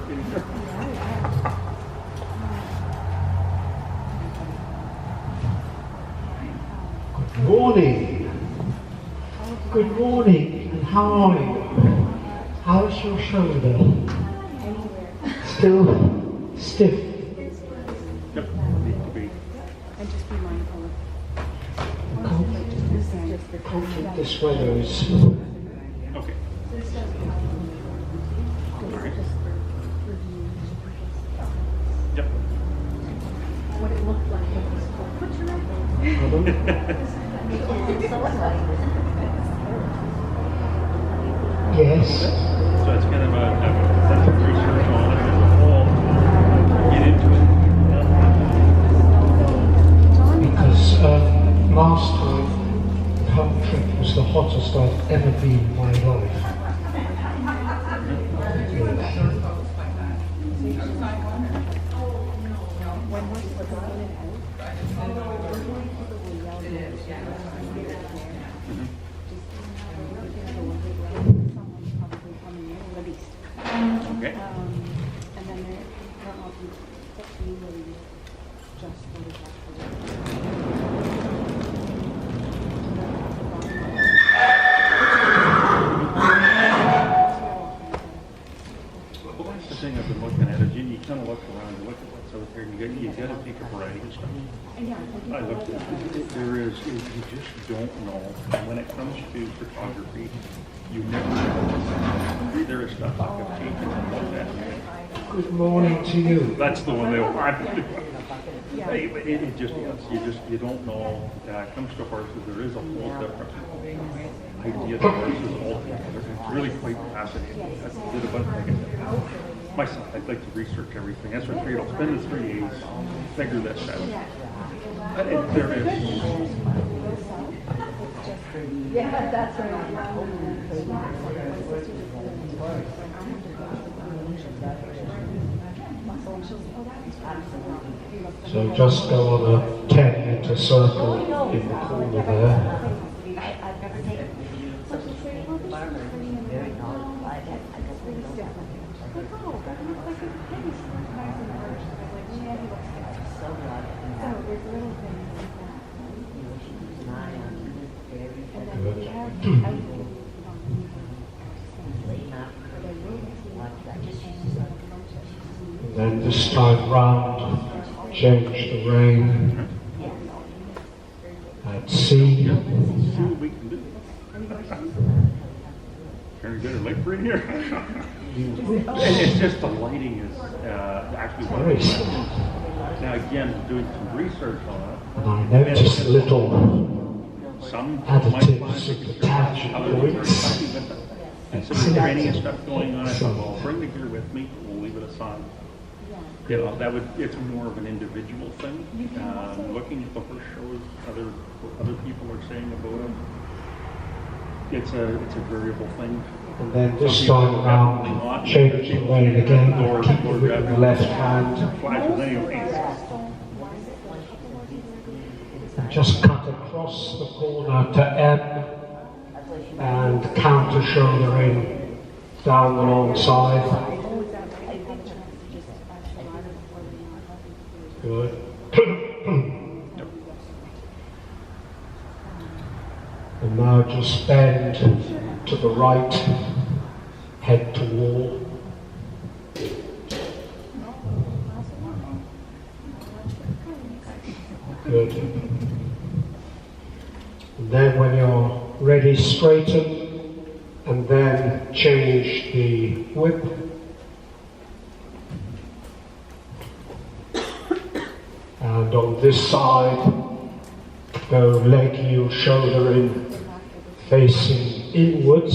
Good morning. Good morning. And how are you? How's your shoulder? Still stiff? Yep. And just be mindful of Conflict this weather is. Okay. Yep. what it looked like. Put your Yes. So it's kind of a research on it as a whole. Get into it. Because last time, the home trip was the hottest I've ever been in my life. when we're slipping in and out, usually people will yell at you. Someone's probably coming in, released. Okay. And then there, I don't know if you really just Well, that's the thing I've been looking at is you kind of look around, you look at what's out there, and you got to take a variety of stuff. I looked at it. There is, you just don't know. And when it comes to photography, you never know. There is stuff I have taken and looked at. Good morning to you. That's the one they want. Hey, but it just is. You don't know. It comes to horses, there is a whole different idea of horses altogether. It's really quite fascinating. That's a bit of a myself, I'd like to research everything. That's what I figured. I'll spend the 3 days, figure this out. But there is. Yeah, that's right. So just go on a 10-meter circle in the corner there. And then this time round, change the rein at sea. See what we can do. Can we get a lake right here? And it's just the lighting is actually one of the things. Now again, doing some research on it. And I noticed little Some additives at the attachment others points. are happy with it. And so there's training and stuff going on. I thought, well, I'll bring the gear with me. We'll leave it aside. You know, it's more of an individual thing. Looking at the horse shows, what other people are saying about them. It's a variable thing. And then this time around, change the rein again, keep it with the left hand. Flashes anyways. And just cut across the corner to M and counter shoulder in down the long side. Good. And now just bend to the right, head to wall. Good. And then when you're ready, straighten and then change the whip. And on this side, go leg heel, shoulder in, facing inwards.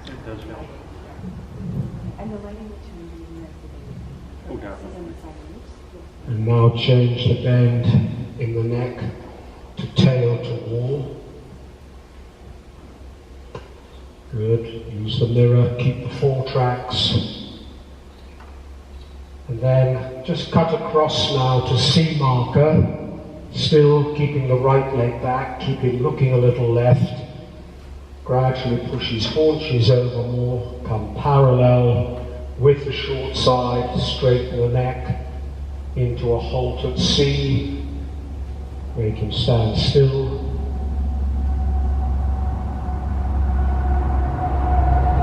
It does help. And the lighting that you're using Oh, definitely. And now change the bend in the neck to tail to wall. Good. Use the mirror, keep the 4 tracks. And then just cut across now to C marker Still keeping the right leg back, looking a little left. Gradually push his haunches over more, come parallel with the short side, straighten the neck into a halt at C. Make him stand still.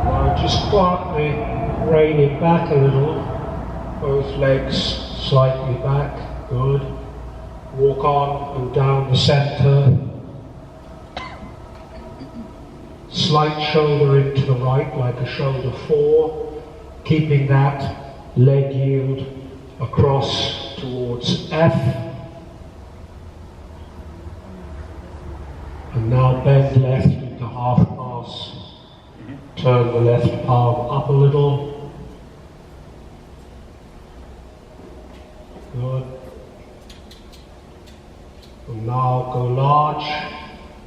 Now just quietly rein it back a little, both legs slightly back, good. Walk on and down the center. Slight shoulder into the right, like a shoulder 4, keeping that leg yield across towards F. And now bend left into half pass. Turn the left palm up a little. Good. And now go large.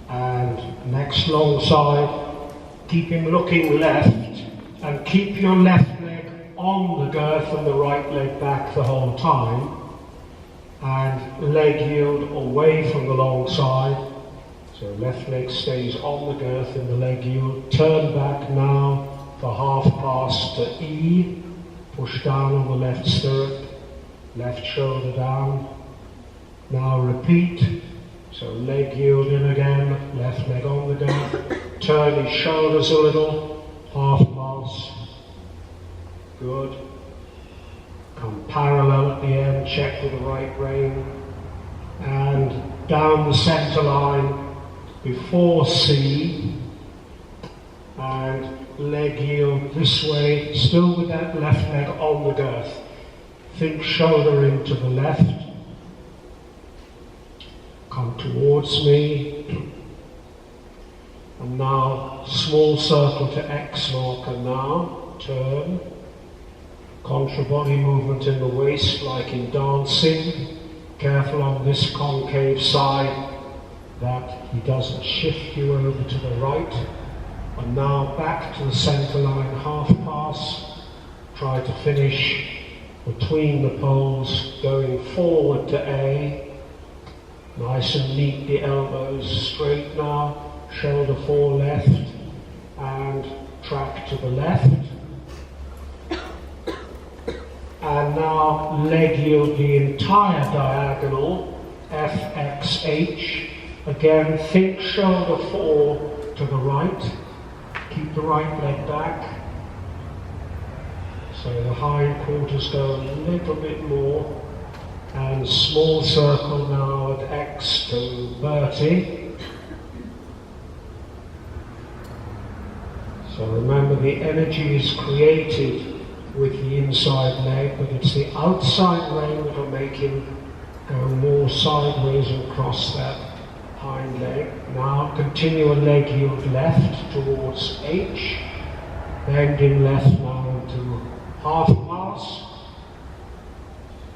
And next long side, keep him looking left, and keep your left leg on the girth and the right leg back the whole time, and leg yield away from the long side, so left leg stays on the girth and the leg yield. Turn back now for half pass to E, push down on the left stirrup, left shoulder down. Now repeat. So leg yield in again, left leg on the girth, turn his shoulders a little, half pass, good. Come parallel at the end, check with the right rein, and down the centre line before C, and leg yield this way, still with that left leg on the girth. Think shoulder into the left. Come towards me, and now small circle to X marker now, turn, contra body movement in the waist like in dancing, careful on this concave side that he doesn't shift you over to the right, and now back to the centre line, half pass, try to finish between the poles, going forward to A. Nice and neat, the elbows straight now, shoulder 4 left, and track to the left. And now leg yield the entire diagonal, FXH. Again, think shoulder 4 to the right, keep the right leg back. So the hindquarters go a little bit more. And small circle now at X to Bertie. So remember, the energy is created with the inside leg, but it's the outside rein that will make him go more sideways and cross that hind leg. Now continue a leg yield left towards H, bending left now into half pass.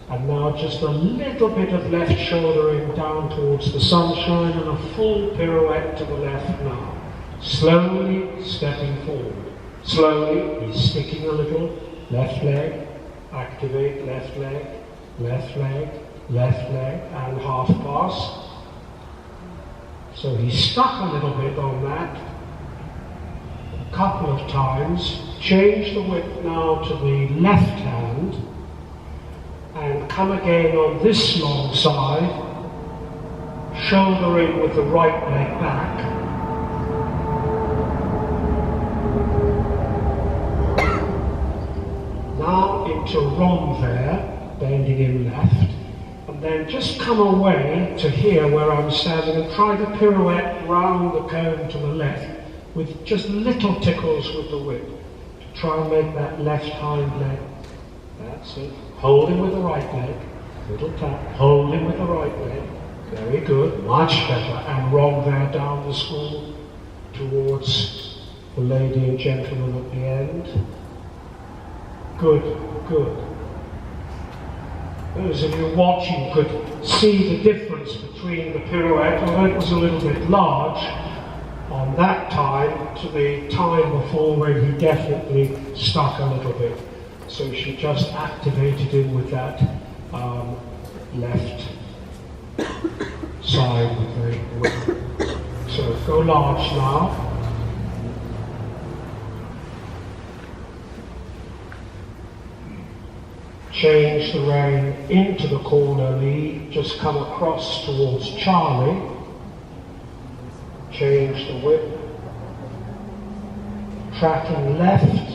And now just a little bit of left shouldering down towards the sunshine and a full pirouette to the left now. Slowly stepping forward. Slowly, he's sticking a little. Left leg, activate left leg, left leg, left leg, and half pass. So he's stuck a little bit on that. A couple of times. Change the whip now to the left hand. And come again on this long side, shoulder in with the right leg back. Now into renvers, bending in left, and then just come away to here where I'm standing and try the pirouette round the cone to the left with just little tickles with the whip to try and make that left hind leg. That's it. Holding with the right leg, little tap, holding with the right leg, very good, much better, and renvers down the school towards the lady and gentleman at the end. Good, good. Those of you watching could see the difference between the pirouette, although it was a little bit large on that time to the time before when he definitely stuck a little bit. So she just activated him with that left side with the whip. So go large now. Change the rein into the corner, Leigh. Just come across towards Charlie. Change the whip. Tracking left.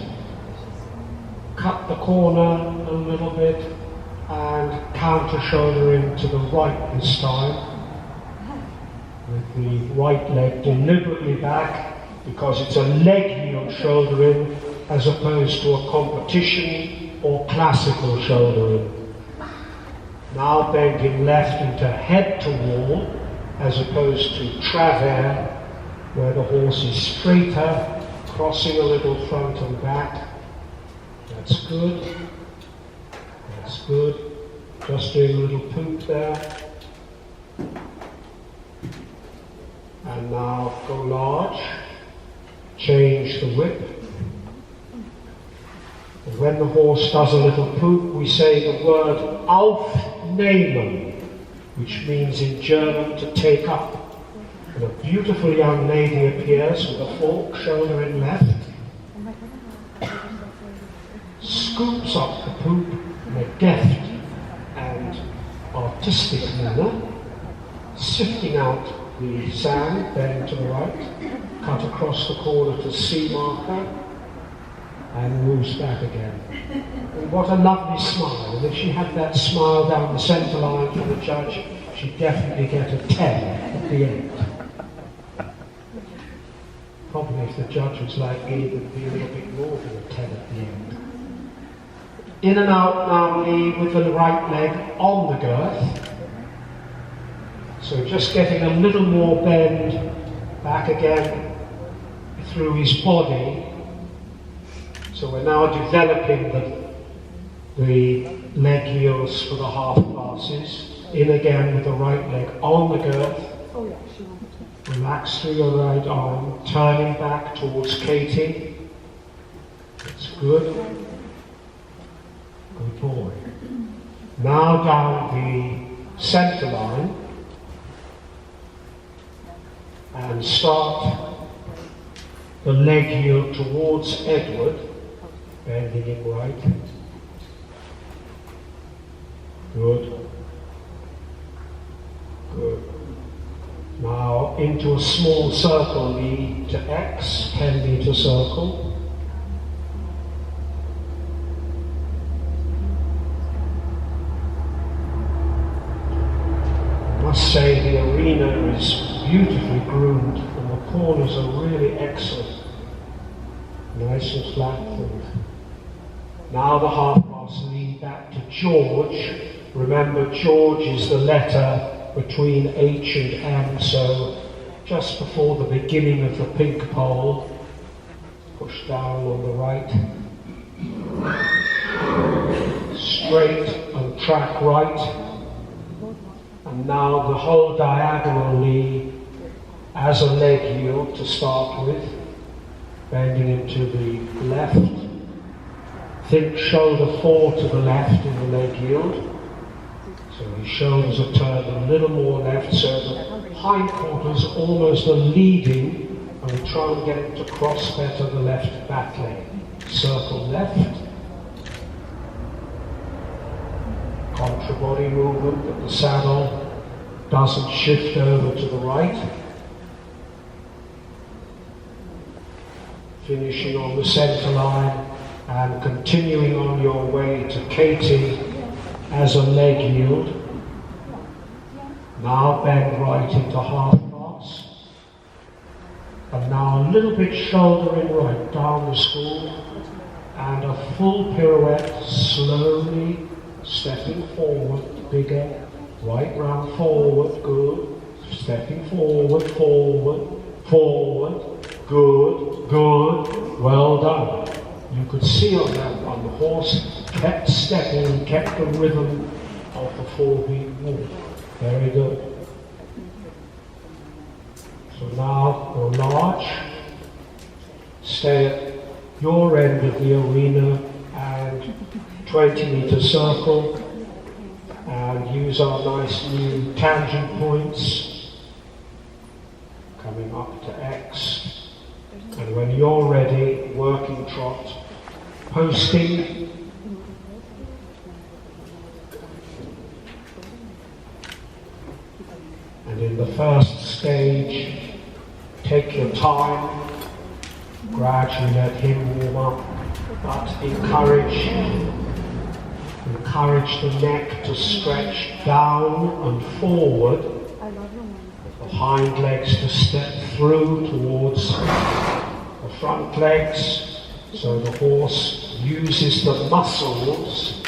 Cut the corner a little bit and counter shoulder in to the right this time. With the right leg deliberately back because it's a leg heel shoulder in as opposed to a competition or classical shoulder in. Now bending left into head to wall as opposed to travers where the horse is straighter, crossing a little front and back. That's good. That's good. Just doing a little poop there. And now go large. Change the whip. And when the horse does a little poop, we say the word aufnehmen, which means in German to take up. And a beautiful young lady appears with a fork, shoulder in left, scoops up the poop in a deft and artistic manner, sifting out the sand, then to the right, cut across the corner to C marker, and moves back again. And what a lovely smile. And if she had that smile down the centre line for the judge, she'd definitely get a 10 at the end. Probably if the judge was like me, it would be a little bit more than a 10 at the end. In and out now, Leigh, with the right leg on the girth. So just getting a little more bend back again through his body. So we're now developing the leg heels for the half passes. In again with the right leg on the girth. Relax through your right arm, turning back towards Katie. That's good. Good boy. Now down the centre line and start the leg heel towards Edward, bending him right. Good. Good. Now into a small circle, Leigh, to X, 10-meter circle. I must say the arena is beautifully groomed and the corners are really excellent. Nice and flat. And now the half pass, Leigh, back to George. Remember, George is the letter between H and M, so just before the beginning of the pink pole, push down on the right, straight and track right, and now the whole diagonally as a leg heel to start with, bending into the left, think shoulder 4 to the left in the leg heel. So his shoulders are turned a little more left, so the hindquarters almost are leading, and we try and get it to cross better the left back leg. Circle left. Contra body movement, but the saddle doesn't shift over to the right. Finishing on the centre line and continuing on your way to Katie as a leg yield. Now bend right into half pass. And now a little bit shoulder in right down the school. And a full pirouette, slowly stepping forward, bigger. Right round forward, good. Stepping forward, forward, forward. Good, good. Well done. You could see on that one, the horse kept stepping, kept the rhythm of the 4-beat walk. Very good. So now go large, stay at your end of the arena and 20-meter circle, and use our nice new tangent points coming up to X, and when you're ready, working trot, posting, and in the first stage, take your time, gradually let him warm up, but encourage the neck to stretch down and forward, the hind legs to step through towards the front legs, so the horse uses the muscles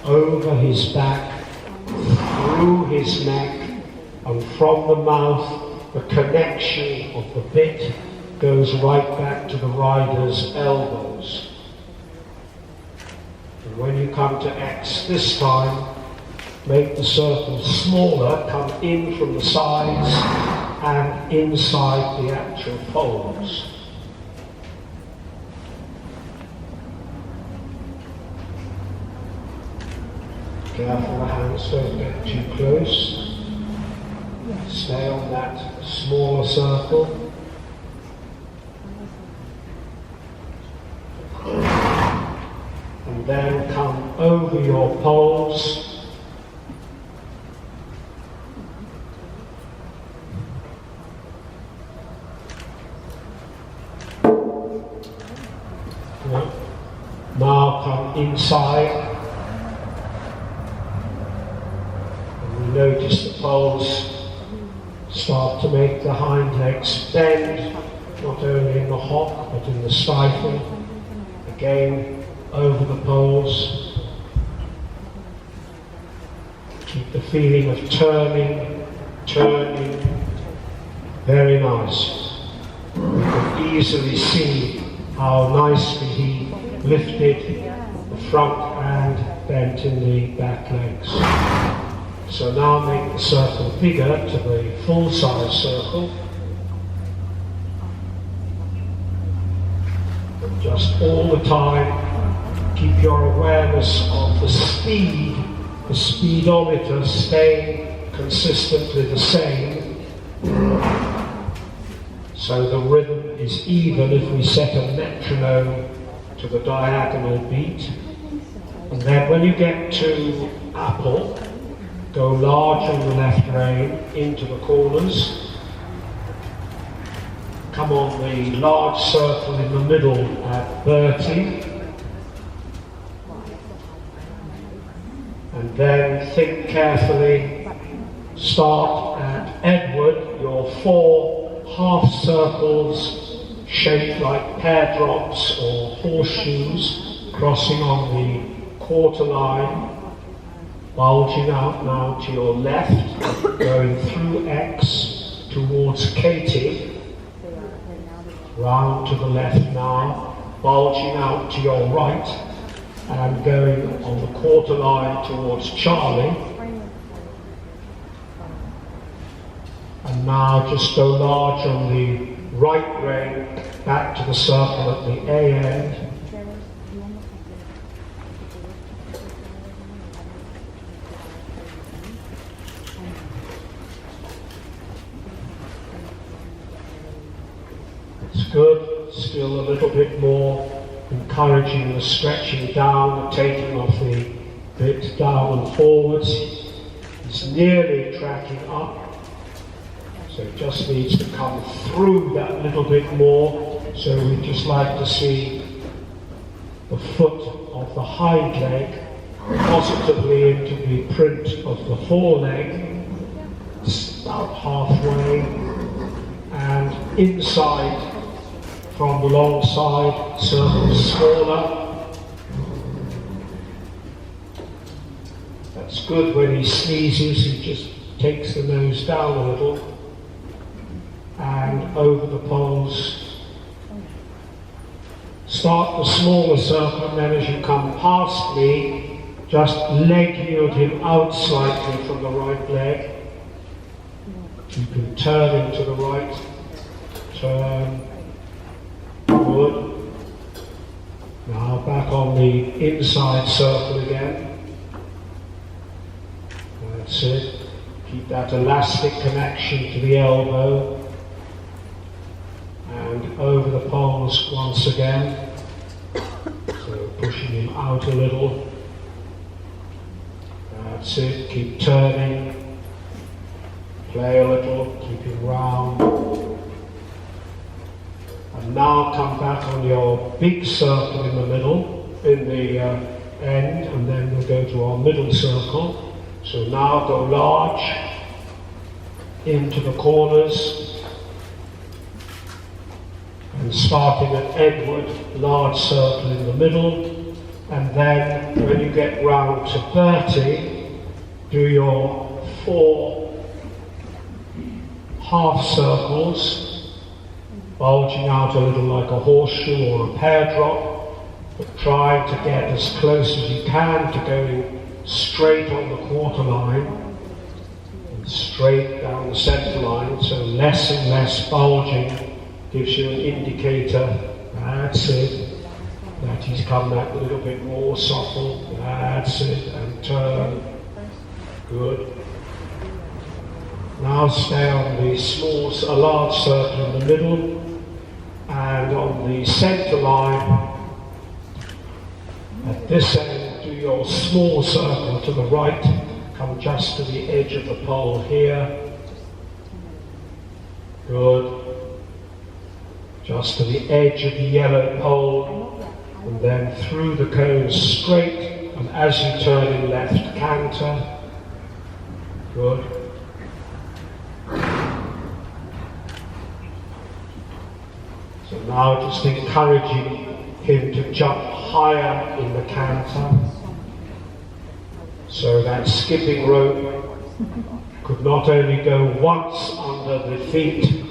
over his back, through his neck, and from the mouth, the connection of the bit goes right back to the rider's elbows. And when you come to X this time, make the circle smaller, come in from the sides and inside the actual poles. Careful the hands don't get too close. Stay on that smaller circle. And then come over your poles. Now come inside. Notice the poles start to make the hind legs bend, not only in the hock but in the stifle. Again, over the poles. Keep the feeling of turning. Very nice. You can easily see how nicely he lifted the front and bent in the back legs. So now make the circle bigger to the full-size circle. And just all the time, keep your awareness of the speedometer staying consistently the same. So the rhythm is even if we set a metronome to the diagonal beat. And then when you get to apple, go large on the left rein into the corners. Come on the large circle in the middle at Bertie. And then think carefully. Start at Edward, your 4 half circles shaped like pear drops or horseshoes crossing on the quarter line. Bulging out now to your left, going through X towards Katie. Round to the left now, bulging out to your right, and going on the quarter line towards Charlie. And now just go large on the right rein, back to the circle at the A end. Good, still a little bit more, encouraging the stretching down, the taking of the bit down and forwards. It's nearly tracking up, so it just needs to come through that little bit more. So we'd just like to see the foot of the hind leg positively into the print of the foreleg. It's about halfway, and inside from the long side, circle smaller. That's good. When he sneezes, he just takes the nose down a little, and over the poles. Start the smaller circle, and then as you come past me, just leg yield him out slightly from the right leg. You can turn him to the right, turn. Good. Now back on the inside circle again. That's it. Keep that elastic connection to the elbow. over the poles once again. So pushing him out a little. That's it, keep turning. Play a little, keep him round. And now come back on your big circle in the middle, in the end, and then we'll go to our middle circle. So now go large into the corners, and starting at Edward, large circle in the middle, and then when you get round to 30, do your 4 half circles, bulging out a little like a horseshoe or a pear drop, but trying to get as close as you can to going straight on the quarter line and straight down the centre line, so less and less bulging gives you an indicator. That's it, that he's come back a little bit more supple. That's it, and turn. Good. Now stay on the a large circle in the middle, and on the centre line at this end, do your small circle to the right, come just to the edge of the pole here. Good. Just to the edge of the yellow pole, and then through the cone straight, and as you turn in left, canter. Good. So now just encouraging him to jump higher in the canter. So that skipping rope could not only go once under the feet,